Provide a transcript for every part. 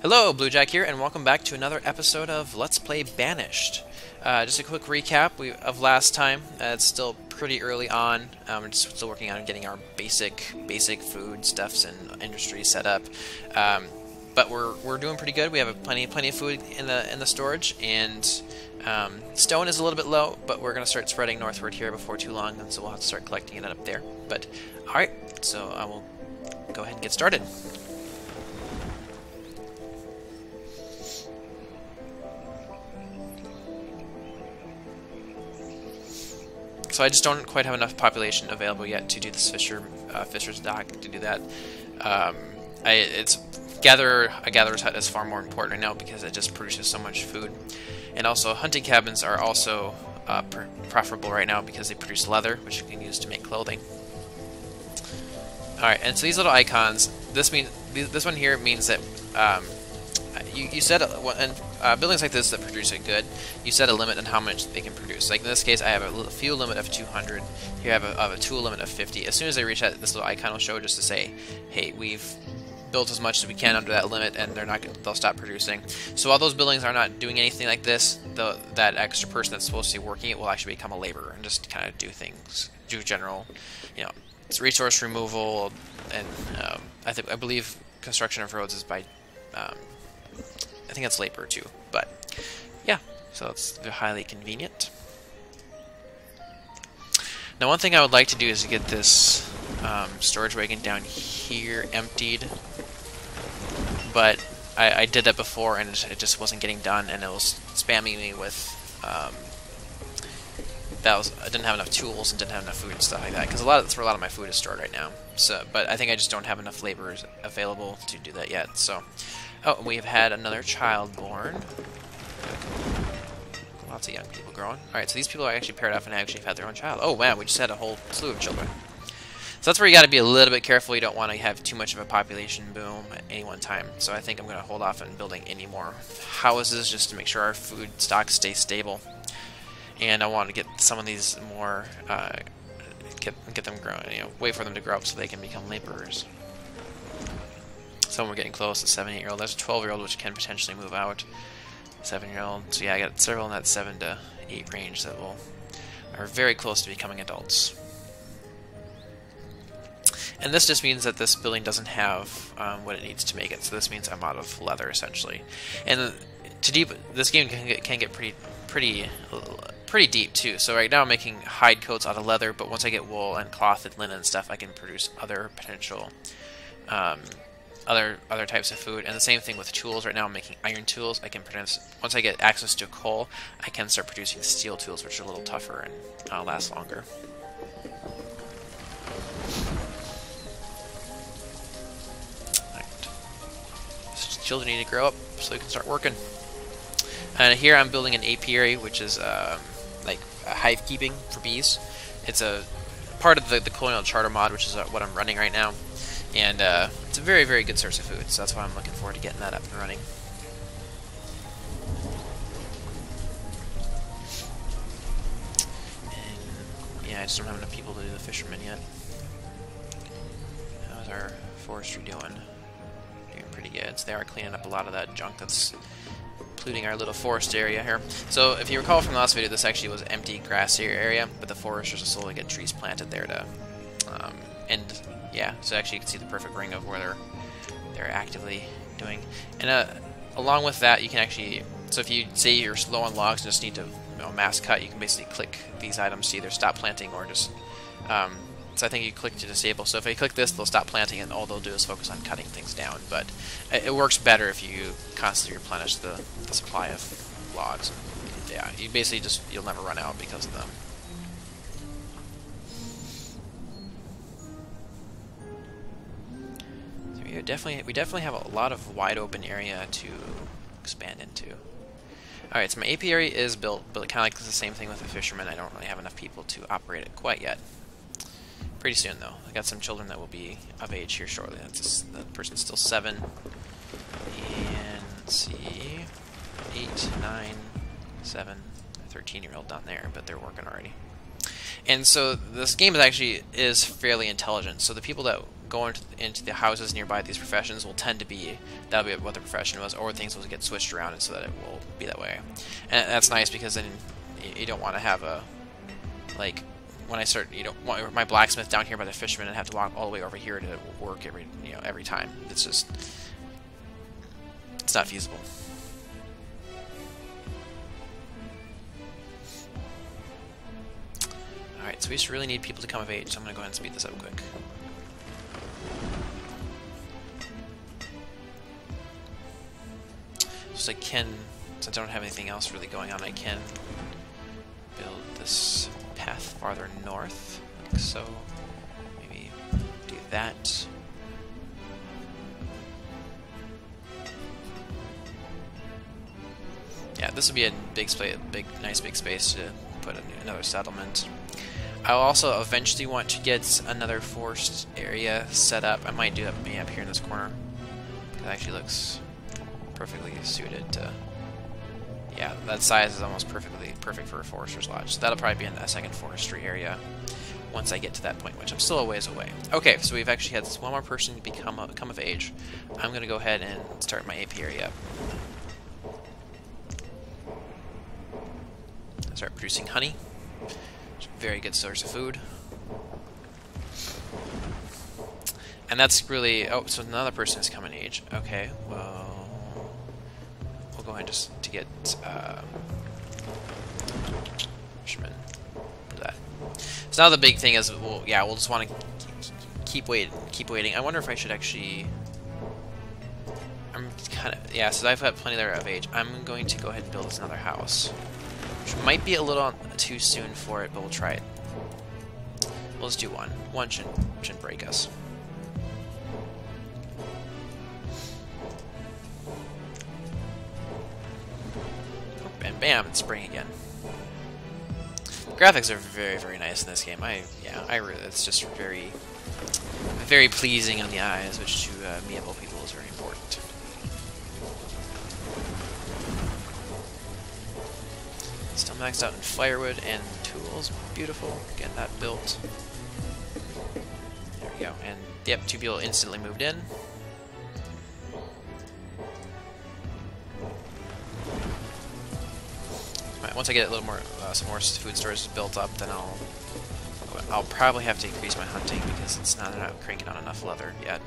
Hello, Bluejack here, and welcome back to another episode of Let's Play Banished. Just a quick recap of last time. It's still pretty early on. We're just still working on getting our basic food stuffs and industry set up. But we're doing pretty good. We have plenty of food in the storage, and stone is a little bit low, but we're gonna start spreading northward here before too long, and so we'll have to start collecting it up there. But all right, so I will go ahead and get started. So I just don't quite have enough population available yet to do this fisher's dock to do that. A gatherer's hut is far more important right now because it just produces so much food, and also hunting cabins are also preferable right now because they produce leather, which you can use to make clothing. All right, and so these little icons. This one here means that you set buildings like this that produce it good. You set a limit on how much they can produce. Like in this case, I have a fuel limit of 200. Here I have a tool limit of 50. As soon as I reach that, this little icon will show just to say, "Hey, we've built as much as we can under that limit," and they'll stop producing. So while those buildings are not doing anything like this, that extra person that's supposed to be working it will actually become a laborer and just kind of do general, it's resource removal, and I believe construction of roads is by. I think it's labor too, but yeah, so it's highly convenient. Now, one thing I would like to do is to get this storage wagon down here emptied, but I did that before and it just wasn't getting done, and it was spamming me with I didn't have enough tools and didn't have enough food and stuff like that, because that's where a lot of my food is stored right now. So, but I think I just don't have enough laborers available to do that yet. So, oh, we have had another child born. Lots of young people growing. All right, so these people are actually paired off and actually have had their own child. Oh wow, we just had a whole slew of children. So that's where you got to be a little bit careful. You don't want to have too much of a population boom at any one time. So I think I'm going to hold off on building any more houses just to make sure our food stocks stay stable. And I want to get some of these more, get them growing, wait for them to grow up so they can become laborers. So we're getting close to 7, 8-year-old. There's a 12-year-old which can potentially move out. 7-year-old. So yeah, I got several in that 7 to 8 range that are very close to becoming adults. And this just means that this building doesn't have what it needs to make it. So this means I'm out of leather essentially. And this game can get pretty deep too. So right now I'm making hide coats out of leather, but once I get wool and cloth and linen and stuff, I can produce other potential other types of food. And the same thing with tools. Right now I'm making iron tools. I can produce, once I get access to coal, I can start producing steel tools, which are a little tougher and last longer. Children need to grow up so we can start working. And here I'm building an apiary, which is like a hive keeping for bees. It's a part of the Colonial Charter mod, which is what I'm running right now. And it's a very, very good source of food, so that's why I'm looking forward to getting that up and running. And yeah, I just don't have enough people to do the fishermen yet. How's our forestry doing? Doing pretty good. So they are cleaning up a lot of that junk that's polluting our little forest area here. So if you recall from the last video, this actually was empty grassy area, but the foresters will slowly get trees planted there to and yeah, so actually you can see the perfect ring of where they're actively doing. And along with that, you can actually, so if you say you're low on logs and just need to mass cut, you can basically click these items to either stop planting or just so I think you click to disable. So if I click this, they'll stop planting, and all they'll do is focus on cutting things down. But it works better if you constantly replenish the supply of logs. Yeah, you basically you'll never run out because of them. So we definitely have a lot of wide open area to expand into. All right, so my apiary is built, but kind of like the same thing with the fishermen. I don't really have enough people to operate it quite yet. Pretty soon, though. I got some children that will be of age here shortly. That person's still 7. And let's see, 8, 9, 7, 13-year-old down there, but they're working already. And so this game is fairly intelligent. So the people that go into the houses nearby these professions will tend to be, that'll be what the profession was, or things will get switched around and so that it will be that way. And that's nice because then you don't want to have a, like, when I start, you don't want my blacksmith down here by the fisherman and have to walk all the way over here to work every time. It's just, it's not feasible. Alright, so we just really need people to come of age, so I'm going to go ahead and speed this up quick. So I can, since I don't have anything else really going on, I can build this path farther north, like so. Maybe do that. Yeah, this would be a nice big space to put another settlement. I'll also eventually want to get another forest area set up. I might do that maybe up here in this corner. It actually looks perfectly suited to. Yeah, that size is almost perfect for a forester's lodge. So that'll probably be in that second forestry area once I get to that point, which I'm still a ways away. Okay, so we've actually had one more person come of age. I'm going to go ahead and start my apiary up. Start producing honey. It's a very good source of food. And that's really... Oh, so another person has come in age. Okay, well... We'll go ahead just to get... fisherman. Do that. So now the big thing is, we'll just want to keep waiting. I wonder if I should actually... I'm kind of... Yeah, so I've got plenty there of age. I'm going to go ahead and build us another house. Which might be a little too soon for it, but we'll try it. We'll just do one. One shouldn't break us. And bam, it's spring again. The graphics are very, very nice in this game. It's just very, very pleasing on the eyes, which to amiable people is very important. Still maxed out in firewood and tools. Beautiful. Get that built. There we go. And yep, 2 people instantly moved in. Right, once I get a little more, some more food stores built up, then I'll probably have to increase my hunting because it's not cranking on enough leather yet.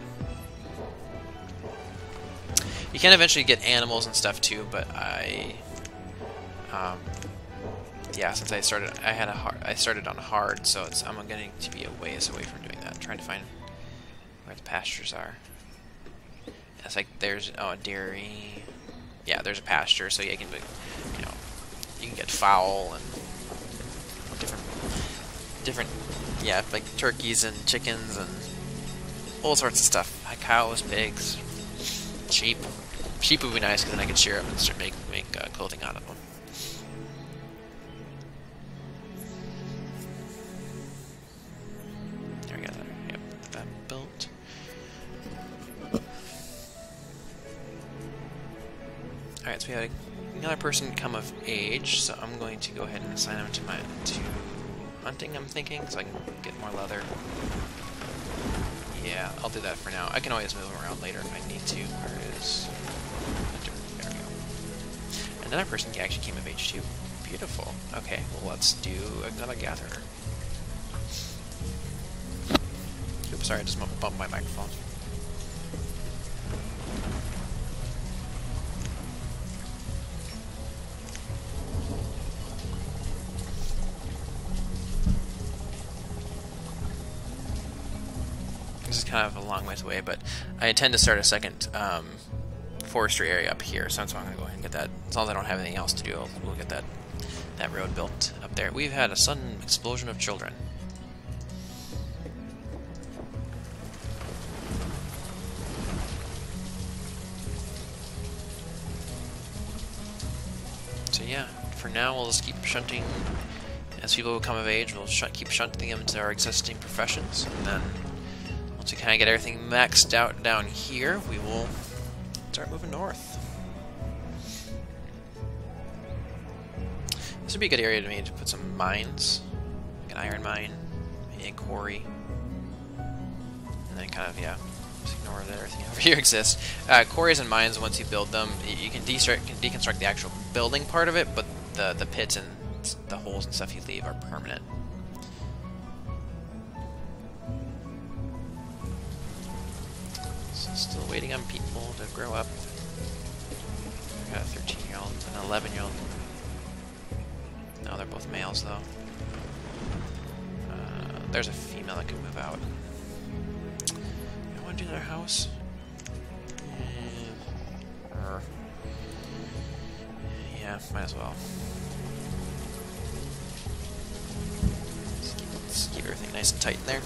You can eventually get animals and stuff too, but yeah, since I started on hard, so I'm going to be a ways away from doing that. I'm trying to find where the pastures are. It's like there's a dairy. Yeah, there's a pasture, so you can get fowl and different like turkeys and chickens and all sorts of stuff. Like cows, pigs, sheep. Sheep would be nice because then I could shear them and start make clothing out of them. There we go. Yep, that built. Alright, so we had another person come of age, so I'm going to go ahead and assign him to hunting, I'm thinking, so I can get more leather. Yeah, I'll do that for now. I can always move him around later if I need to. Where is... There we go. Another person actually came of age too. Beautiful. Okay, well let's do another gatherer. Oops, sorry, I just bumped my microphone. This is kind of a long ways away, but I intend to start a second forestry area up here, so that's why I'm going to go ahead and get that. As long as I don't have anything else to do, we'll get that road built up there. We've had a sudden explosion of children. So yeah, for now we'll just keep shunting. As people come of age, we'll keep shunting them into our existing professions, and then once we kind of get everything maxed out down here, we will start moving north. This would be a good area to me to put some mines, like an iron mine, maybe a quarry. And then kind of, yeah, just ignore that everything over here exists. Quarries and mines, once you build them, you can deconstruct the actual building part of it, but the pits and the holes and stuff you leave are permanent. So still waiting on people to grow up. I got a 13-year-old and an 11-year-old. No, they're both males, though. There's a female that can move out. I want to do their house. Yeah, might as well. Let's keep everything nice and tight in there.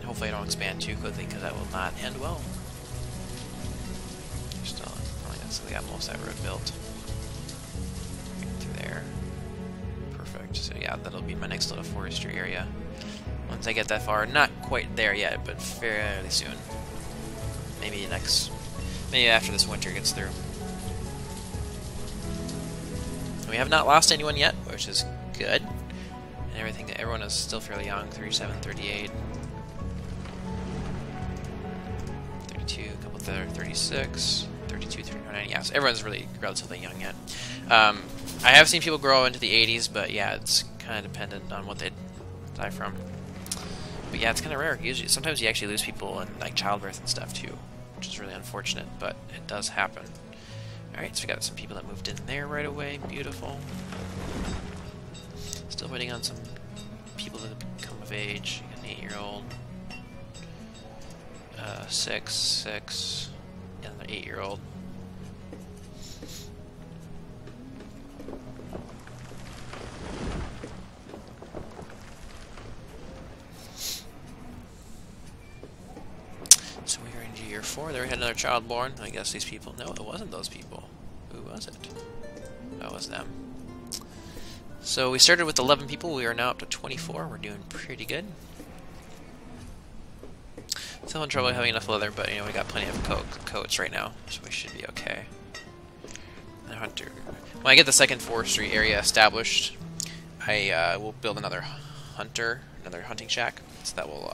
Hopefully I don't expand too quickly, because that will not end well. Still, so we got most of that road built. Through there. Perfect. So yeah, that'll be my next little forestry area. Once I get that far, not quite there yet, but fairly soon. Maybe after this winter gets through. We have not lost anyone yet, which is good. And everyone is still fairly young, 37, 38. 32, a couple there, 36, 32, 39, yeah, so everyone's really relatively young yet. I have seen people grow into the 80s, but yeah, it's kind of dependent on what they die from. But yeah, it's kind of rare. Usually, sometimes you actually lose people in like childbirth and stuff too, which is really unfortunate, but it does happen. Alright, so we got some people that moved in there right away. Beautiful. Still waiting on some people to come of age. An 8-year-old. 6, and an 8-year-old. So we are into year 4. There we had another child born. I guess these people... No, it wasn't those people. Who was it? Oh, it was them. So we started with 11 people. We are now up to 24. We're doing pretty good. Still in trouble having enough leather, but you know we got plenty of coats right now, so we should be okay. The hunter. When I get the second forestry area established, I will build another hunting shack, so that will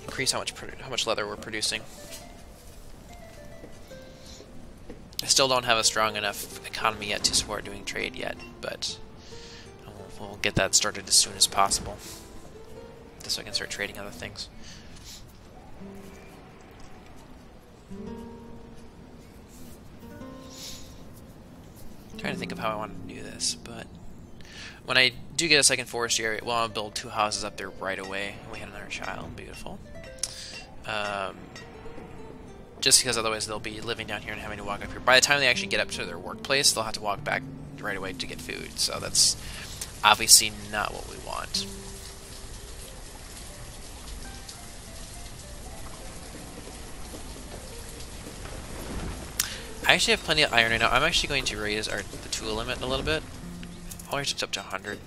increase how much leather we're producing. I still don't have a strong enough economy yet to support doing trade yet, but we'll get that started as soon as possible, just so I can start trading other things. Trying to think of how I want to do this, but when I do get a second forestry area, well, I'll build 2 houses up there right away. We had another child, beautiful. Just because otherwise they'll be living down here and having to walk up here. By the time they actually get up to their workplace, they'll have to walk back right away to get food. So that's obviously not what we want. I actually have plenty of iron right now. I'm actually going to raise the tool limit a little bit. I'll raise it up to 100.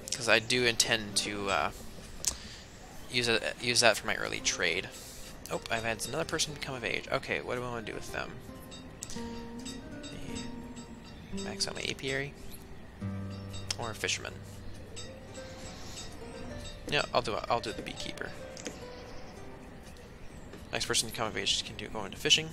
Because I do intend to use that for my early trade. Oh, I've had another person become of age. Okay, what do I want to do with them? Max out my apiary? Or a fisherman? Yeah, I'll do the beekeeper. Next person to come of age can go into fishing.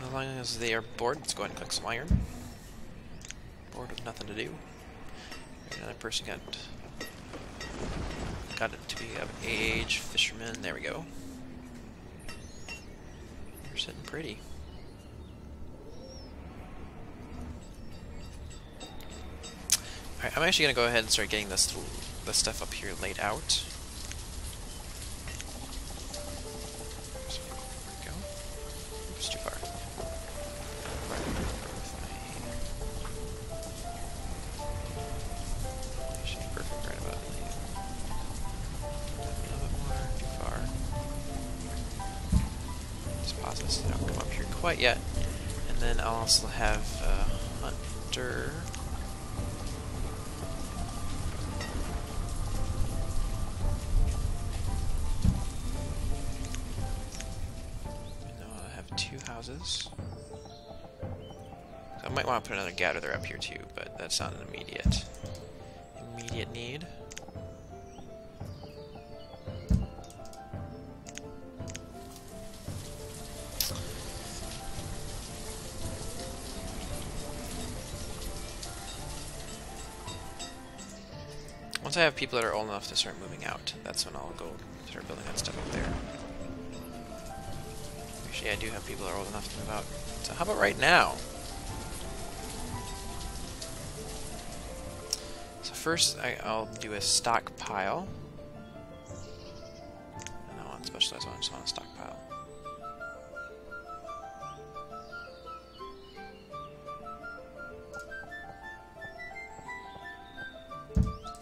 As long as they are bored, let's go ahead and cook some iron. Bored with nothing to do. Another person got it to be of age. Fisherman, there we go. You're sitting pretty. Alright, I'm actually going to go ahead and start getting this stuff up here laid out. So, there we go. Oops, too far. Actually, perfect right about there. A little bit more, too far. Just pause this so they don't come up here quite yet. And then I'll also have Hunter. is. So I might want to put another gatherer up here too, but that's not an immediate need. Once I have people that are old enough to start moving out, that's when I'll go start building that stuff up there. Actually, I do have people that are old enough to move out. So how about right now? So first, I'll do a stockpile. I don't want specialized one, I just want a stockpile.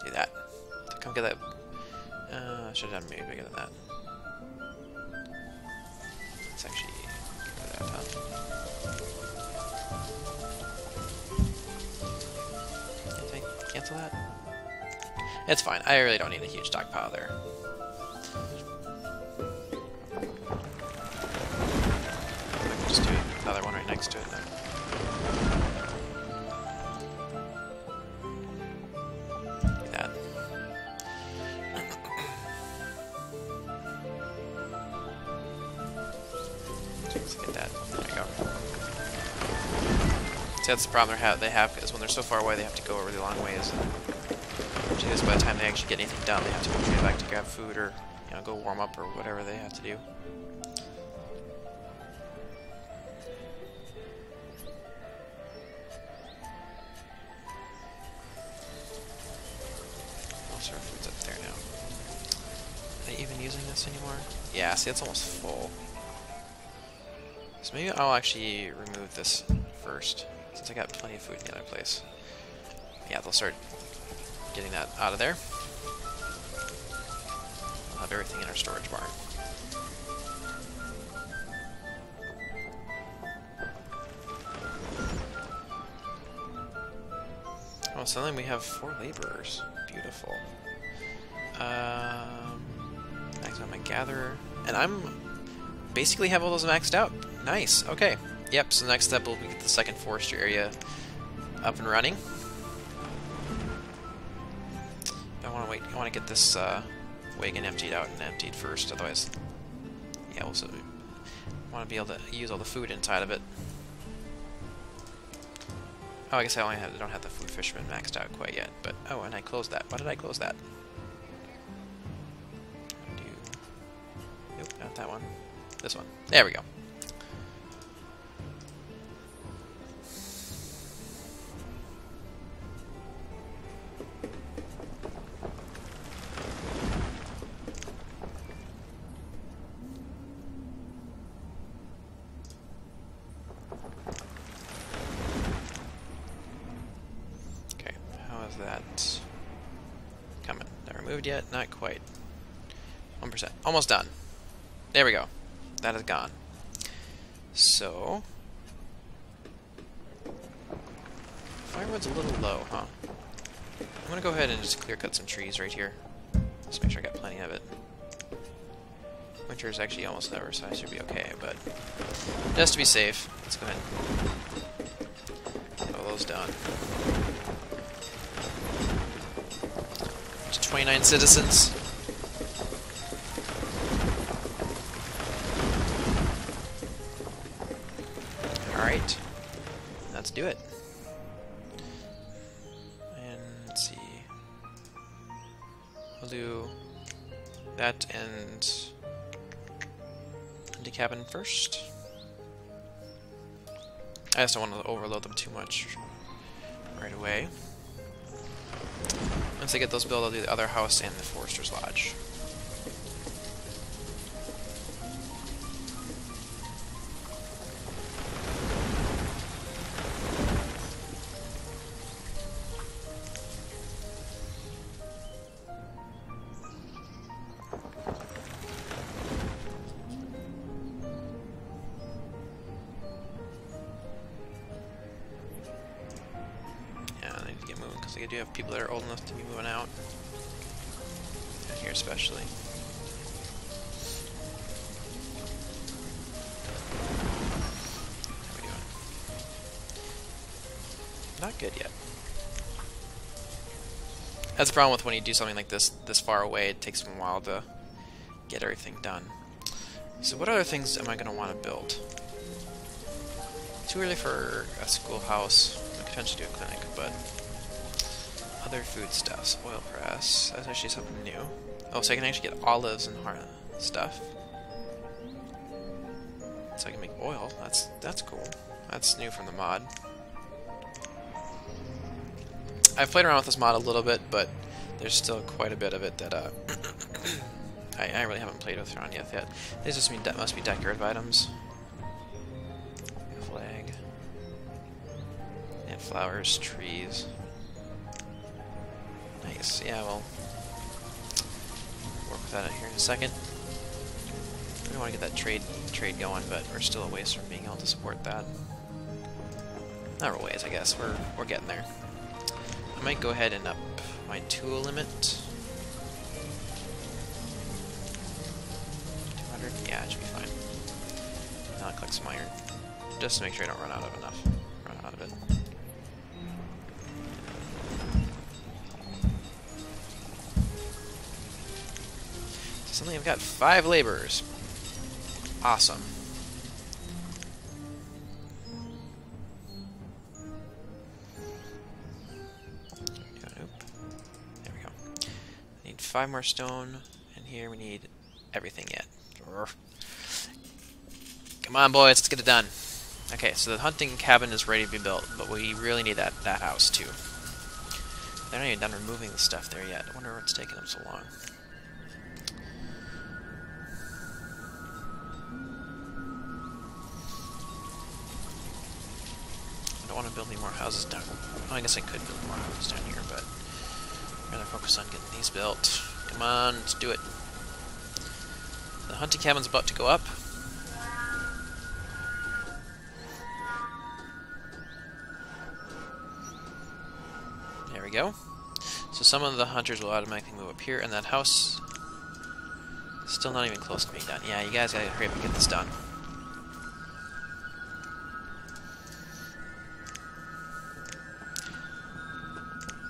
Do that. So come get that. I should have done maybe bigger than that. Let's actually get that, huh? Can't I cancel that? It's fine. I really don't need a huge stockpile there. I can just do another one right next to it then. That's the problem they have, because when they're so far away, they have to go a really long ways. Because by the time they actually get anything done, they have to retreat back to grab food or, you know, go warm up or whatever they have to do. Most of our food's up there now. Are they even using this anymore? Yeah, see, it's almost full. So maybe I'll actually remove this first, since I got plenty of food in the other place. Yeah, they'll start getting that out of there. We'll have everything in our storage barn. Oh, suddenly we have 4 laborers. Beautiful. Max out my gatherer. And I'm basically have all those maxed out. Nice, okay. Yep, so the next step will be get the second forestry area up and running. I want to wait. I want to get this wagon emptied out and emptied first. Otherwise, yeah, we'll want to be able to use all the food inside of it. Oh, I guess I don't have the food fisherman maxed out quite yet. But oh, and I closed that. Why did I close that? Nope, not that one. This one. There we go. That coming. Not removed yet? Not quite. 1%. Almost done. There we go. That is gone. So firewood's a little low, huh? I'm gonna go ahead and just clear cut some trees right here. Just make sure I got plenty of it. Winter is actually almost over, so I should be okay, but just to be safe, let's go ahead and get all those done. 29 citizens. Alright. Let's do it. And let's see. We'll do that and the cabin first. I just don't want to overload them too much right away. Once I get those built, I'll do the other house and the Forester's Lodge. I do have people that are old enough to be moving out. Down here especially. Not good yet. That's the problem with when you do something like this far away. It takes a while to get everything done. So what other things am I going to want to build? Too early for a schoolhouse. I could potentially do a clinic, but other foodstuffs. Oil press. That's actually something new. Oh, so I can actually get olives and stuff. So I can make oil. That's cool. That's new from the mod. I've played around with this mod a little bit, but there's still quite a bit of it that I really haven't played with around yet. These just must be decorative items. Flag. And flowers, trees. Nice. Yeah, we'll work with that here in a second. We want to get that trade going, but we're still a ways from being able to support that. Not a ways, I guess. We're getting there. I might go ahead and up my tool limit. 200? Yeah, it should be fine. Now I'll collect some iron. Just to make sure I don't run out of it. So suddenly I've got 5 laborers. Awesome. There we go. I need 5 more stone, and here we need everything yet. Come on, boys, let's get it done. Okay, so the hunting cabin is ready to be built, but we really need that house too. They're not even done removing the stuff there yet. I wonder what's taking them so long. I don't want to build any more houses down. Well, I guess I could build more houses down here, but I'd rather focus on getting these built. Come on, let's do it. The hunting cabin's about to go up. There we go. So some of the hunters will automatically move up here, and that house is still not even close to being done. Yeah, you guys gotta hurry up and get this done.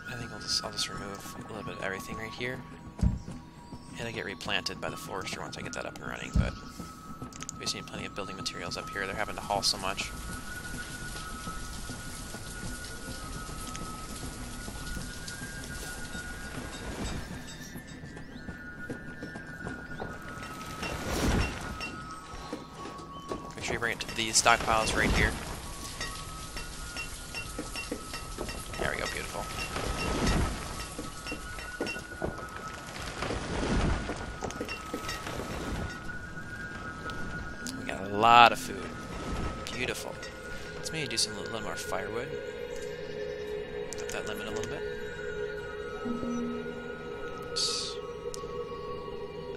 I think I'll just remove a little bit of everything right here. It'll get replanted by the forester once I get that up and running, but we've seen plenty of building materials up here. They're having to haul so much. Make sure you bring it to these stockpiles right here. There we go, beautiful. A lot of food. Beautiful. Let's maybe do a little more firewood. Up that limit a little bit.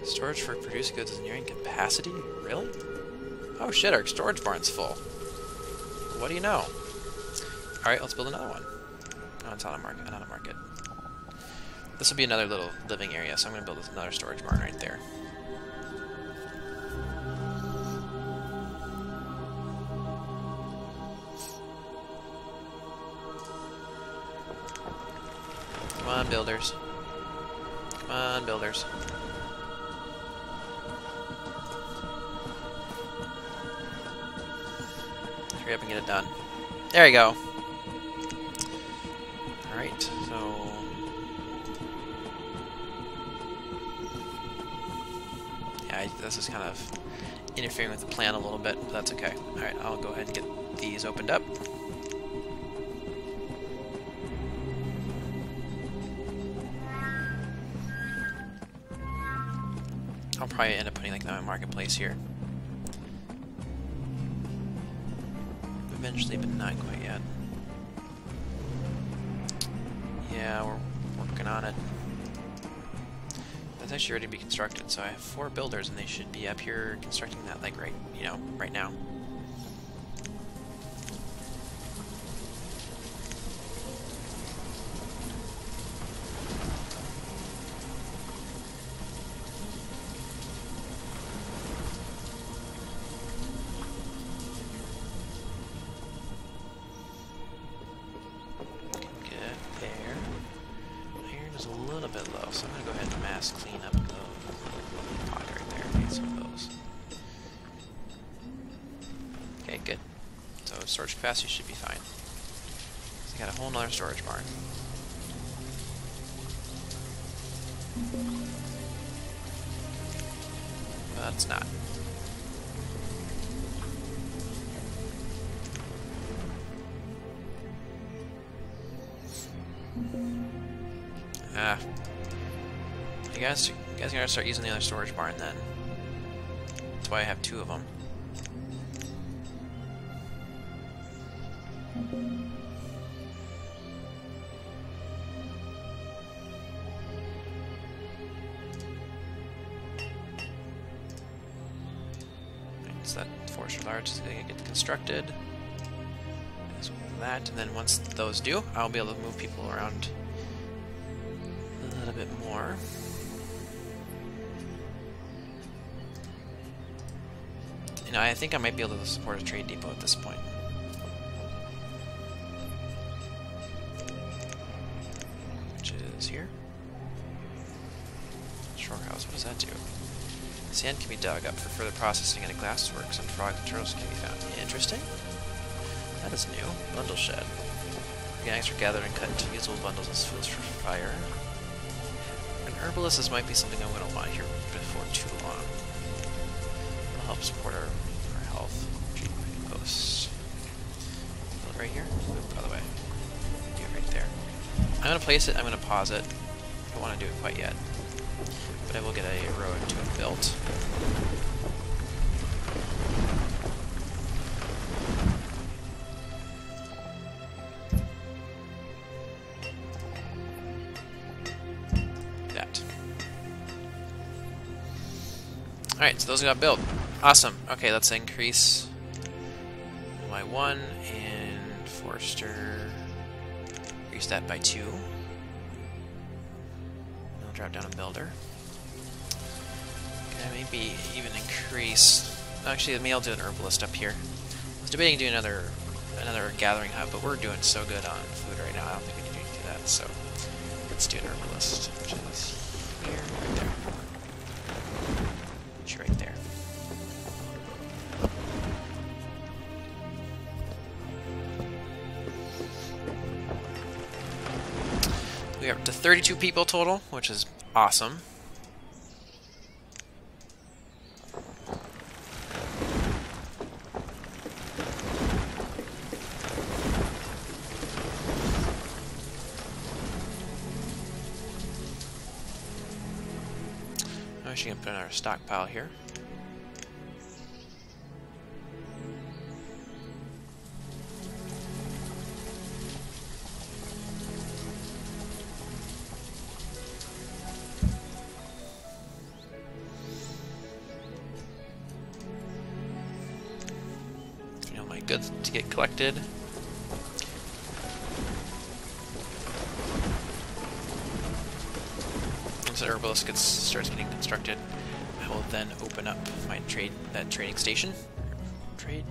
Storage for produced goods is nearing capacity? Really? Oh shit, our storage barn's full. What do you know? Alright, let's build another one. No, it's not a market. Not a market. This will be another little living area, so I'm going to build another storage barn right there. Come on, builders. Come on, builders. Hurry up and get it done. There you go. Alright, so... yeah, this is kind of interfering with the plan a little bit, but that's okay. Alright, I'll go ahead and get these opened up. I'll probably end up putting like a marketplace here. Eventually, but not quite yet. Yeah, we're working on it. That's actually ready to be constructed, so I have 4 builders, and they should be up here constructing that like right now. little bit low, so I'm going to go ahead and mass clean up the pod right there. Get some of those. Okay, good. So storage capacity should be fine. So I got a whole nother storage barn. Well, it's not. You guys gotta start using the other storage barn then. That's why I have 2 of them. So that forestry large is gonna get constructed. As that, and then once those do, I'll be able to move people around a little bit more. You know, I think I might be able to support a trade depot at this point. Which is here. Shorehouse, what does that do? Sand can be dug up for further processing, and a glassworks and frog materials can be found. Interesting. That is new. Bundle shed. Organics are gathered and cut into usable bundles as fuels for fire. An herbalist, this might be something I'm going to want here before too long. It'll help support our health. Treatment posts. Build right here? Oop, by the way. Do it right there. I'm going to place it, I'm going to pause it. I don't want to do it quite yet. But I will get a road to it built. Alright, so those got built. Awesome. Okay, let's increase my 1 and Forester. Increase that by 2. I'll drop down a builder. Okay, maybe even increase. Actually, maybe I'll do an herbalist up here. I was debating doing another gathering hub, but we're doing so good on food right now. I don't think we need to do that. So let's do an herbalist, which is here, right there. Right there. We are up to 32 people total, which is awesome. I'm actually going to put in our stockpile here. Goods to get collected. Once the herbalist starts getting constructed, I will then open up my trading station. Trade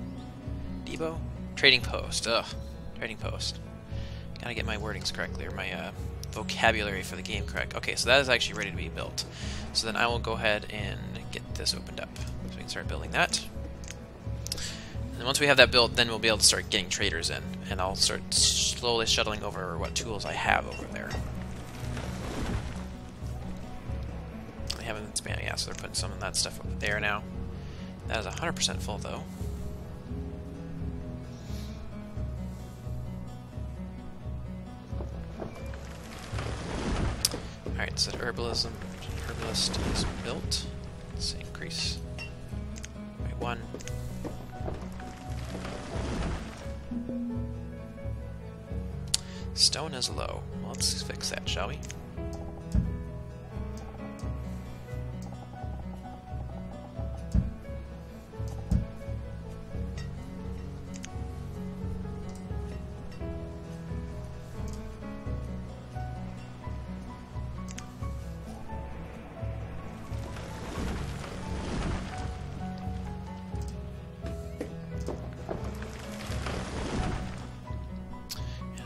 depot? Trading post. Ugh. Trading post. Gotta get my wordings correctly, or my vocabulary for the game correct. Okay, so that is actually ready to be built. So then I will go ahead and get this opened up. So we can start building that. And once we have that built, then we'll be able to start getting traders in, and I'll start slowly shuttling over what tools I have over there. I haven't been expanding yet, so they're putting some of that stuff over there now. That is 100% full, though. Alright, so the herbalist is built. Let's increase by 1. Stone is low. Well, let's fix that, shall we?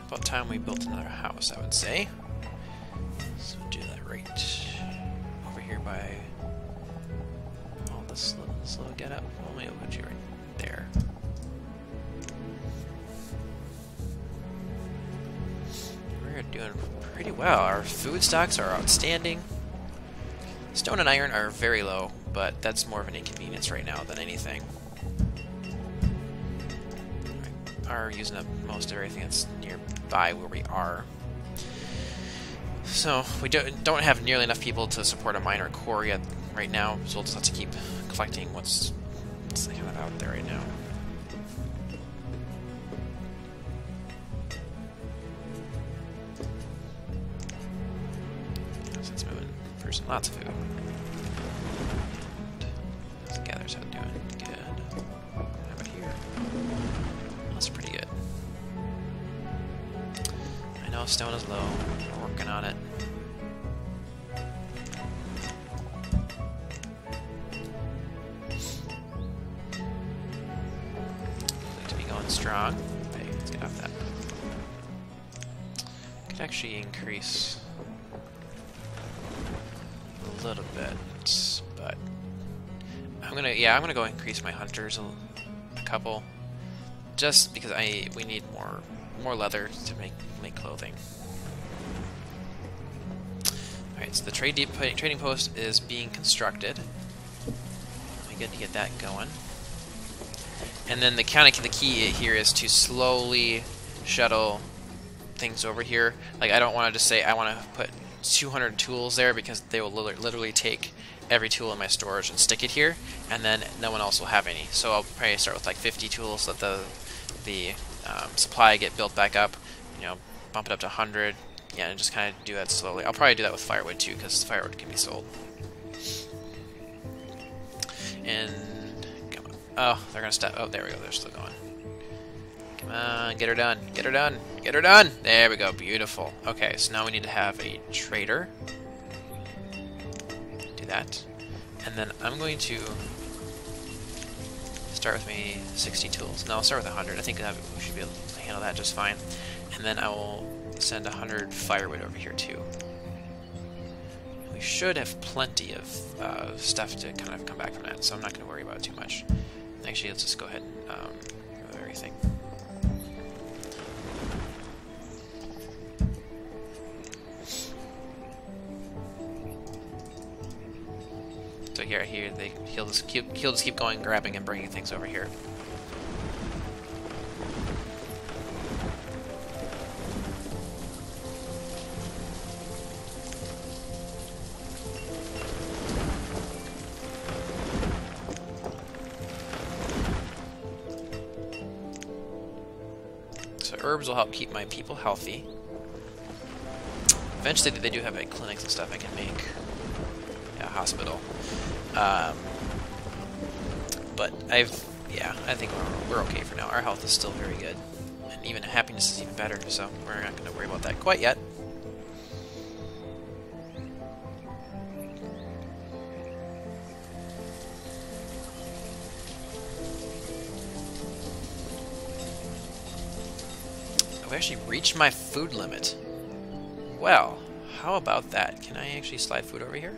About time we built another house, I would say. So do that. right over here by all this little get up. Well, maybe I'll put you right there. We're doing pretty well. Our food stocks are outstanding. Stone and iron are very low, but that's more of an inconvenience right now than anything. We are using up most of everything that's nearby where we are. So we don't have nearly enough people to support a miner core yet right now, so we'll just have to keep collecting what's kind of out there right now. So it's moving. Producing lots of food. How's the gatherers out doing? Good. How about here? That's pretty good. I know stone is low. We're working on it. Seems to be going strong. Hey, let's get off that. Could actually increase a little bit, but I'm gonna go increase my hunters a couple, just because we need more leather to make clothing. All right, so the trading post is being constructed. We good to get that going, and then the key here is to slowly shuttle things over here. Like, I don't want to just say I want to put 200 tools there, because they will literally take every tool in my storage and stick it here, and then no one else will have any. So I'll probably start with like 50 tools, let the supply get built back up, bump it up to 100, yeah, and just kind of do that slowly. I'll probably do that with firewood too, because firewood can be sold. And come on. Oh, they're gonna stop. Oh, there we go. They're still going. Come on, get her done. Get her done. Get her done. There we go. Beautiful. Okay, so now we need to have a trader. Do that. And then I'm going to start with maybe 60 tools. No, I'll start with 100. I think we should be able to handle that just fine. And then I will send 100 firewood over here too. We should have plenty of stuff to kind of come back from that, so I'm not going to worry about it too much. Actually, let's just go ahead and remove everything. So here he'll just keep going, grabbing and bringing things over here. So herbs will help keep my people healthy. Eventually, they do have clinics and stuff I can make. Yeah, a hospital. But I think we're okay for now. Our health is still very good, and even happiness is even better. So we're not going to worry about that quite yet. I've actually reached my food limit. Well, how about that? Can I actually slide food over here?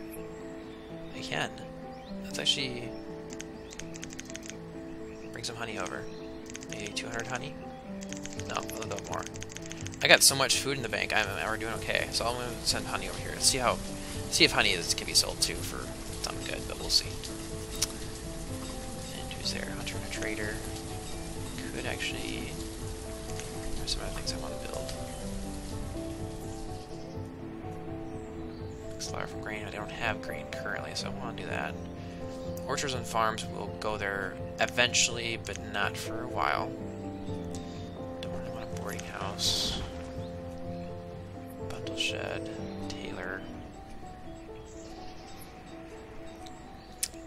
I can. Let's actually bring some honey over. Maybe 200 honey? No, a little bit more. I got so much food in the bank, we're doing okay. So I'm going to send honey over here. Let's see if honey can be sold too for something good, but we'll see. And who's there? Hunter and a trader. Could actually... There's some other things I want to build. Flour from grain. I don't have grain currently, so I want to do that. Orchards and farms will go there eventually, but not for a while. Don't want a boarding house. Bundle shed. Tailor.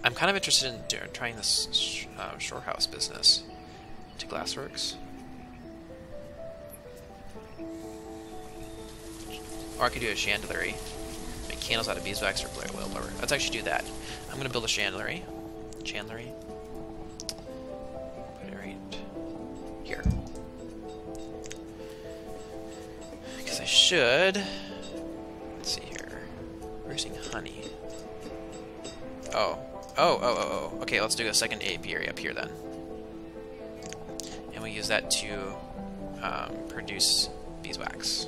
I'm kind of interested in trying this shore house business. To Glassworks. Or I could do a chandlery. Make candles out of beeswax or oil blubber. Let's actually do that. I'm going to build a chandlery. Put it right here. Because I should... Let's see here. producing honey. Oh. Oh. Okay, let's do a second apiary up here then. And we use that to produce beeswax.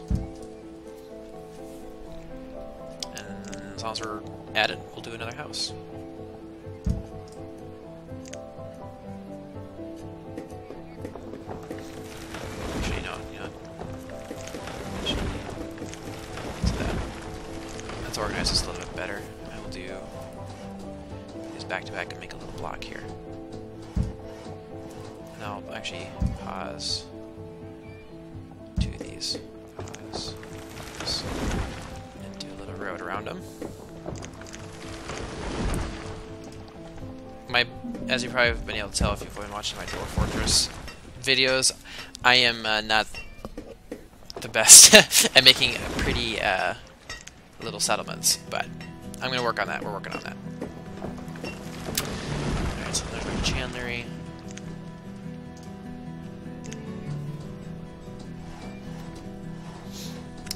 And as long as we're at it, we'll do another house. Actually, no, you know. Let's organize this a little bit better. I will do these back to back and make a little block here. And I'll actually pause. Do these. Pause. And do a little road around them. As you probably have been able to tell if you've been watching my Dwarf Fortress videos, I am not the best at making pretty little settlements, but I'm going to work on that. We're working on that. Alright, so there's my chandlery.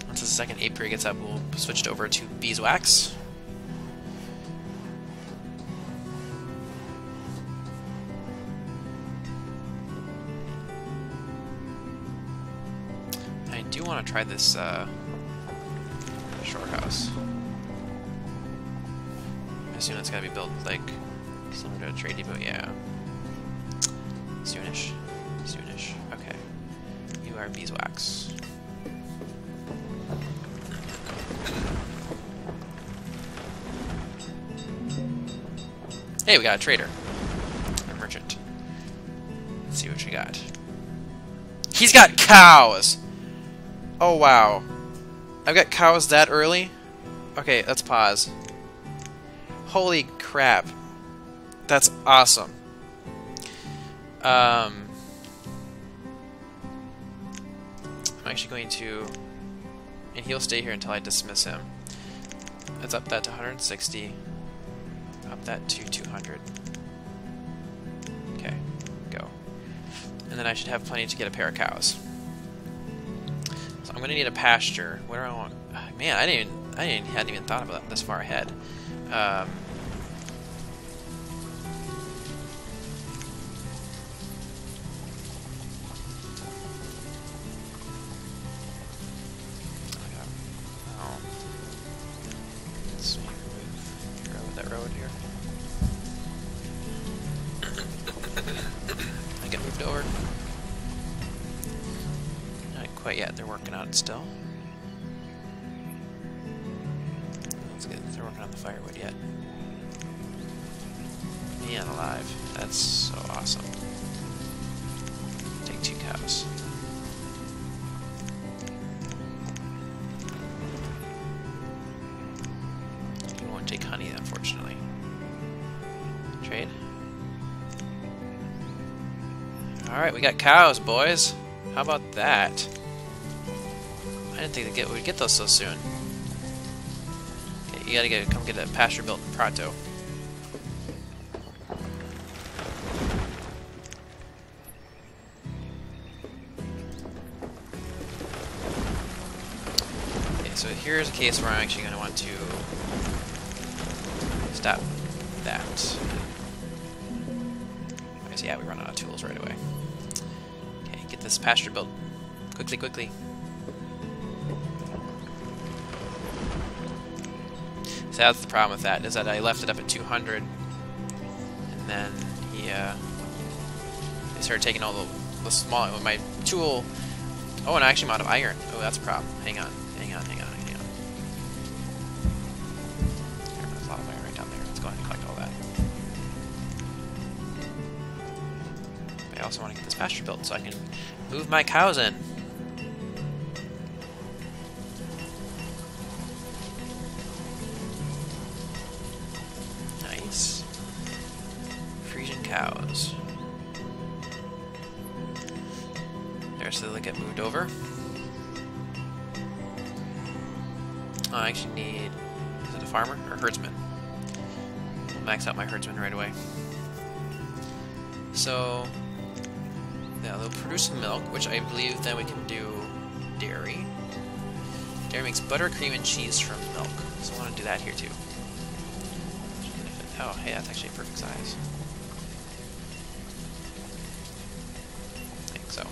Once the second apiary gets up, we'll switch it over to beeswax. I do want to try this shore house. I assume it's gotta be built like similar to a trade depot, yeah. Soonish. Soonish. Okay. You are beeswax. Hey, we got a trader. A merchant. Let's see what you got. He's got cows! Oh, wow. I've got cows that early? Okay, let's pause. Holy crap. That's awesome. I'm actually going to... And he'll stay here until I dismiss him. Let's up that to 160. Up that to 200. Okay, go. And then I should have plenty to get a pair of cows. So I'm gonna need a pasture. Where do I want? Man, I hadn't even thought about that this far ahead. That road here. I get moved over. Not quite yet. They're working on it still. That's good. They're working on the firewood yet. Man alive. That's so awesome. Take 2 cows. Take honey, unfortunately. Trade. Alright, we got cows, boys. How about that? I didn't think we'd get those so soon. Okay, you gotta come get a pasture built in Pronto. Okay, so here's a case where I'm actually going to want to stop that. I guess, yeah, we run out of tools right away. Okay, get this pasture built. Quickly, quickly. So that's the problem with that, is that I left it up at 200, and then he started taking all the small, my tool. Oh, and I actually am out of iron. Oh, that's a problem. Hang on. There's a lot of iron right down there. Let's go ahead and collect all that. But I also want to get this pasture built so I can move my cows in. Nice. Frisian cows. There, so they get moved over. Oh, I actually need... Is it a farmer or herdsman? We'll max out my herdsman right away. So... yeah, they'll produce some milk, which I believe then we can do dairy. Dairy makes butter, cream, and cheese from milk. So I want to do that here too. Oh, hey, that's actually a perfect size. I think so.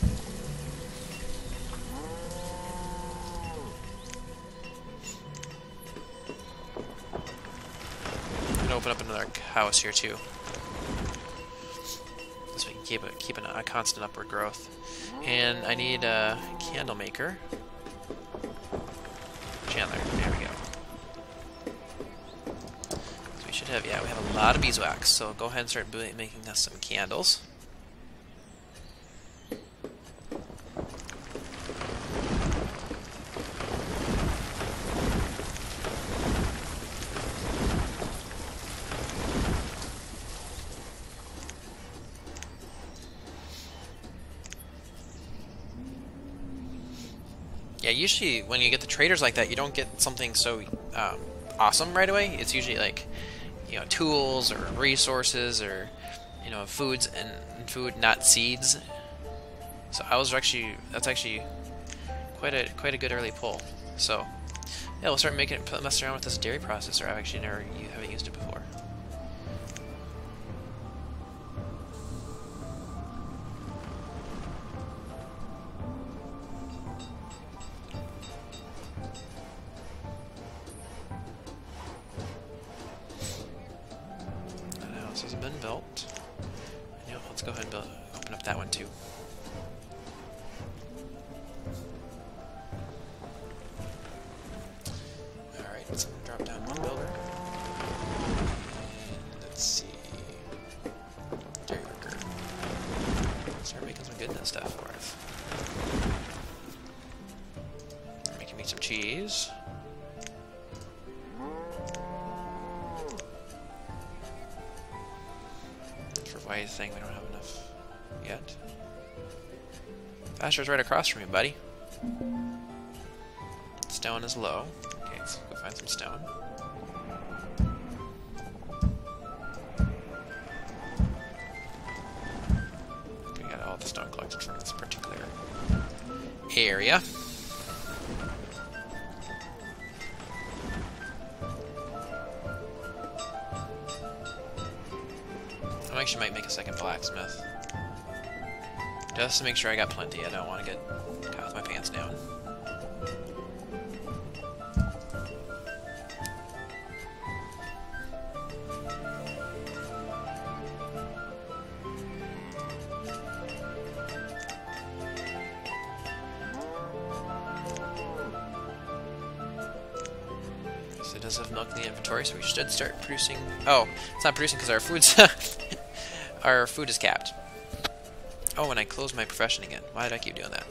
I'm gonna open up another house here too, so we can keep a constant upward growth. And I need a candle maker. Chandler, there we go. So we should have, yeah, we have a lot of beeswax, so go ahead and start making us some candles. Yeah, usually when you get the traders like that, you don't get something so awesome right away. It's usually like, you know, tools or resources or, you know, foods and food, not seeds. So that's actually quite a good early pull. So yeah, we'll start messing around with this dairy processor. I've actually haven't used it before. Has been built. You know, let's go ahead and open up that one too. Alright, so drop down one builder. And let's see. Dairy worker. Start making some goodness stuff for us. Making me some cheese. Why is saying we don't have enough yet? Pasture's right across from you, buddy. Stone is low. Okay, let's go find some stone. We got all the stone collected from this particular area. I actually might make a second blacksmith. Just to make sure I got plenty. I don't want to get caught with my pants down. So it does have milk in the inventory, so we should start producing. Oh, it's not producing because our food's our food is capped. Oh, and I closed my profession again. Why did I keep doing that?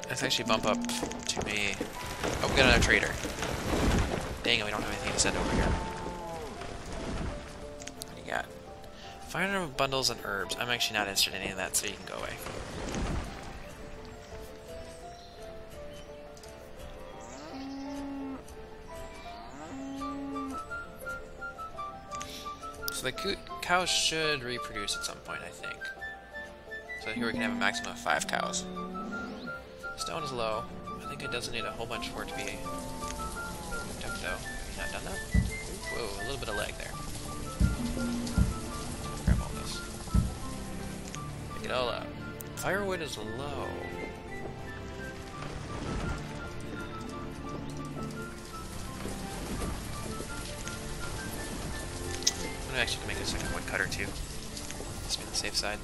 Let's actually bump up to me. Oh, we got another trader. Dang it, we don't have anything to send over here. What do you got? 500 bundles and herbs. I'm actually not interested in any of that, so you can go away. So the cows should reproduce at some point, I think. So here we can have a maximum of 5 cows. Stone is low. I think it doesn't need a whole bunch for it to be hooked up, though. Have you not done that? Whoa, a little bit of lag there. Grab all this. Pick it all up. Firewood is low. I'm actually gonna make a second wood cutter too. Just be on the safe side.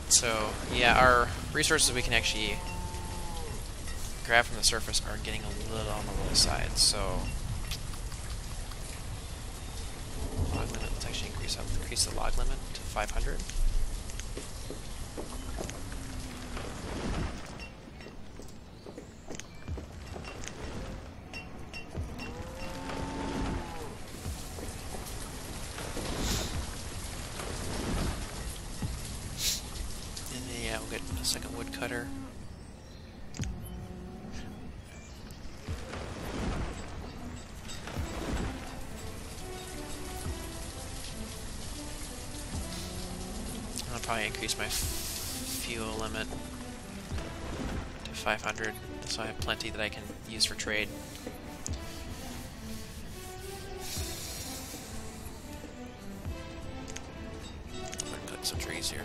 So, yeah, our resources we can actually grab from the surface are getting a little on the low side, so actually increase the log limit to 500. And then, yeah, we'll get a second woodcutter. I'll probably increase my fuel limit to 500, so I have plenty that I can use for trade. I'm going to cut some trees here.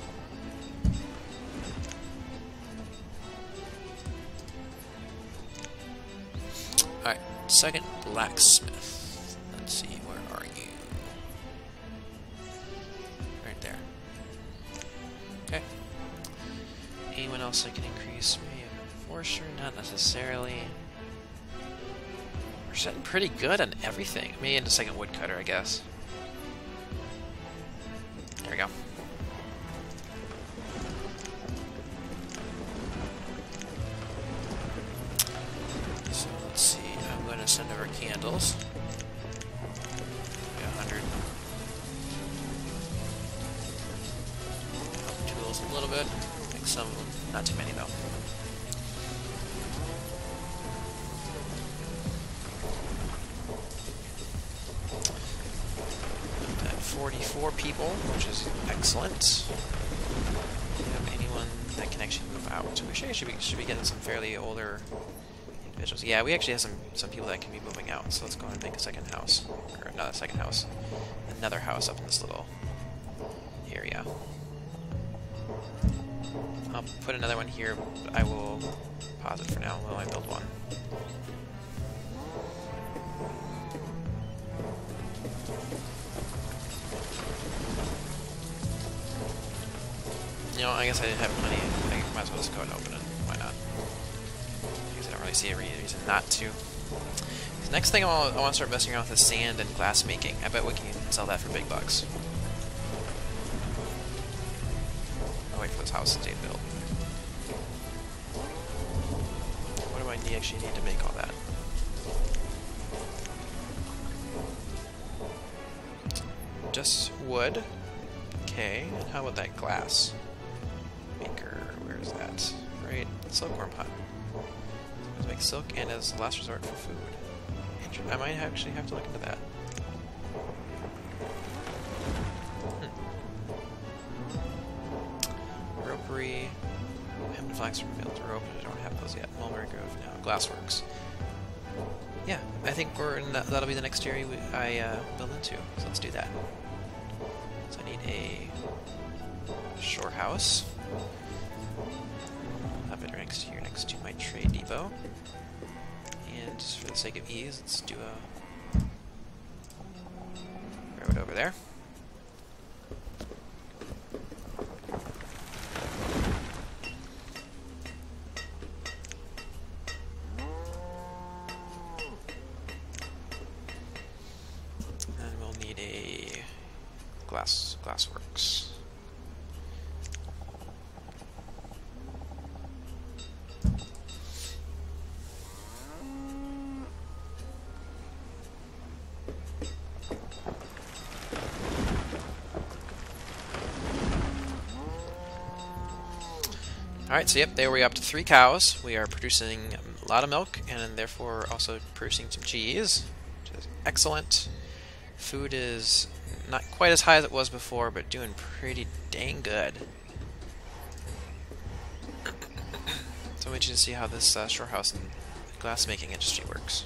Alright, second blacksmith. Let's see, where are you? Right there. Okay. Anyone else I can increase? Maybe an enforcer? Not necessarily. We're setting pretty good on everything. Maybe into second woodcutter, I guess. There we go. So let's see. I'm going to send over candles. Got 100. Tools a little bit. Like some of them. Not too many though. Got 44 people, which is excellent. Do you have anyone that can actually move out? We should be getting some fairly older individuals. Yeah, we actually have some people that can be moving out. So let's go ahead and make a second house, or not a second house, another house up in this little area. I'll put another one here, but I will pause it for now while I build one. You know, I guess I didn't have money. I might as well just go and open it. Why not? Because I don't really see a reason not to. The next thing I want to start messing around with is sand and glass making. I bet we can sell that for big bucks. I'll wait for this house to get built. What do I actually need to make all that? Just wood. Okay, and how about that glass maker? Where is that? Right, silkworm hut. So make silk and as last resort for food. I might actually have to look into that. Ropery, hemp and flax from fields rope. I don't have those yet. Mulberry Grove now. Glassworks. Yeah, I think we're in that'll be the next area I build into. So let's do that. So I need a shore house. I'll have it here next to my trade depot. And just for the sake of ease, let's do a road over there. And we'll need a glassworks. Alright, so yep, there we are up to 3 cows. We are producing a lot of milk, and therefore also producing some cheese, which is excellent. Food is not quite as high as it was before, but doing pretty dang good. So I'm interested to see how this shore house and glass-making industry works.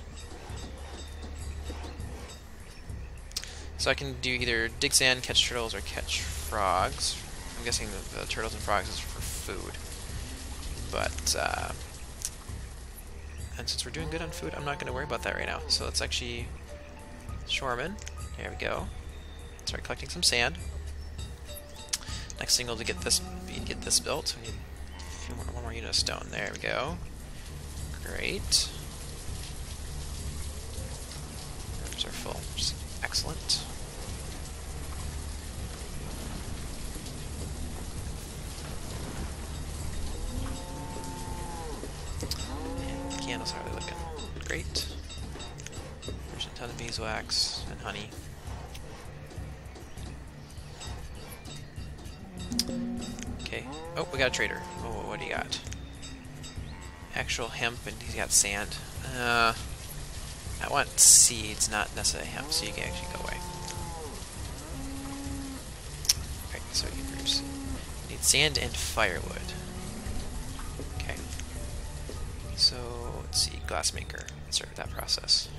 So I can do either dig sand, catch turtles, or catch frogs. I'm guessing the turtles and frogs is for food. But, and since we're doing good on food, I'm not going to worry about that right now. So let's actually, shoreman, there we go. Start collecting some sand. Next thing we'll get this built. We need one more unit of stone. There we go. Great. Rooms are full, which is excellent. How are they looking? Great. There's a ton of beeswax and honey. Okay. Oh, we got a trader. Oh, what do you got? Actual hemp, and he's got sand. I want seeds, not necessarily hemp, so you can actually go away. Alright, so you can produce. You need sand and firewood. Okay. So, let's see, glassmaker. Let's start with that process.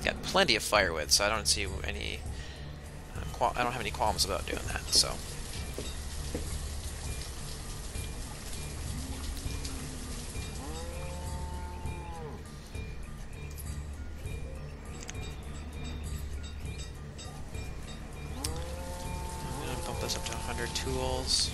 Got plenty of firewood, so I don't see any. I don't have any qualms about doing that. So. I'm gonna bump this up to 100 tools.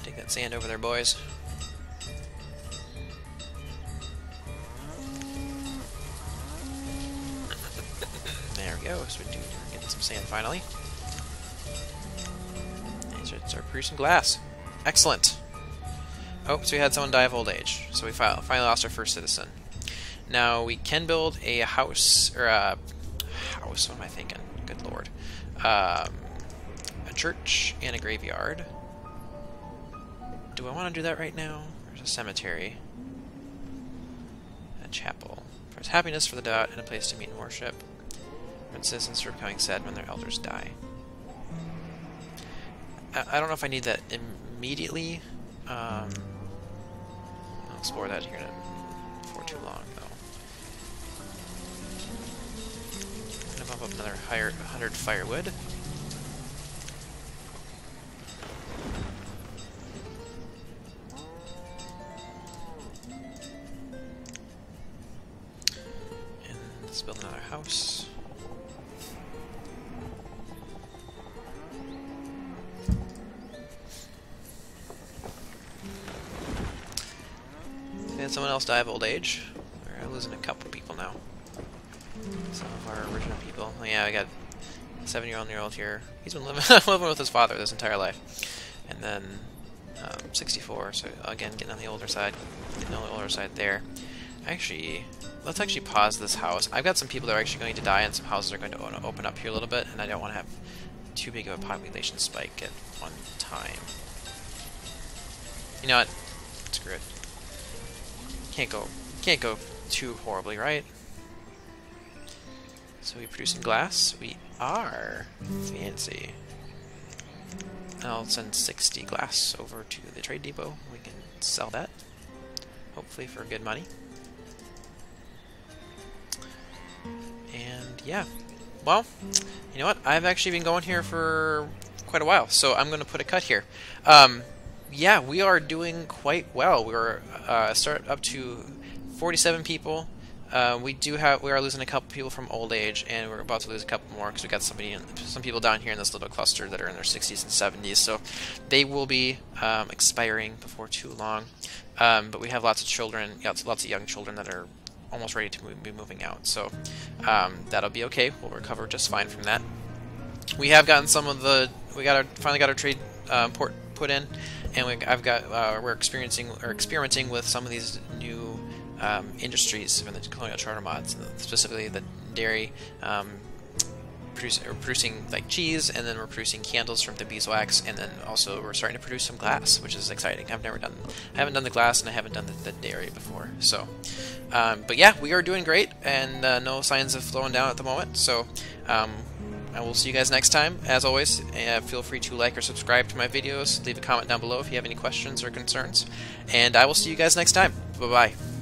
Take that sand over there, boys. There we go. So we're getting some sand finally. And start producing glass. Excellent. Oh, so we had someone die of old age. So we finally lost our first citizen. Now we can build a house, or a house. What am I thinking? Good lord. A church and a graveyard. Do I want to do that right now? There's a cemetery. A chapel. There's happiness for the dead and a place to meet and worship. When citizens are becoming sad when their elders die. I don't know if I need that immediately. I'll explore that here before too long, though. I'm gonna bump up another 100 firewood. Let's build another house. We had someone else die of old age. We're losing a couple people now. Some of our original people. Oh, yeah, we got a 7-year-old here. He's been living with his father this entire life. And then 64, so again, getting on the older side. Getting on the older side there. Let's actually pause this house. I've got some people that are actually going to die, and some houses are going to open up here a little bit, and I don't want to have too big of a population spike at one time. You know what? Screw it. Can't go too horribly, right? So we producing glass. We are fancy. I'll send 60 glass over to the trade depot. We can sell that, hopefully for good money. And yeah, well, you know what? I've actually been going here for quite a while, so I'm going to put a cut here. Yeah, we are doing quite well. We're start up to 47 people. We are losing a couple people from old age, and we're about to lose a couple more because we got some people down here in this little cluster that are in their 60s and 70s. So they will be expiring before too long. But we have lots of children, lots of young children that are almost ready to be moving out. So that'll be okay. We'll recover just fine from that. We have gotten some of the finally got our trade port put in, and we're experimenting with some of these new industries in the colonial charter mods, specifically the dairy, producing like cheese, and then we're producing candles from the beeswax, and then also we're starting to produce some glass, which is exciting. I haven't done the glass, and I haven't done the dairy before. So, but yeah, we are doing great, and no signs of slowing down at the moment. So, I will see you guys next time. As always, feel free to like or subscribe to my videos. Leave a comment down below if you have any questions or concerns, and I will see you guys next time. Bye bye.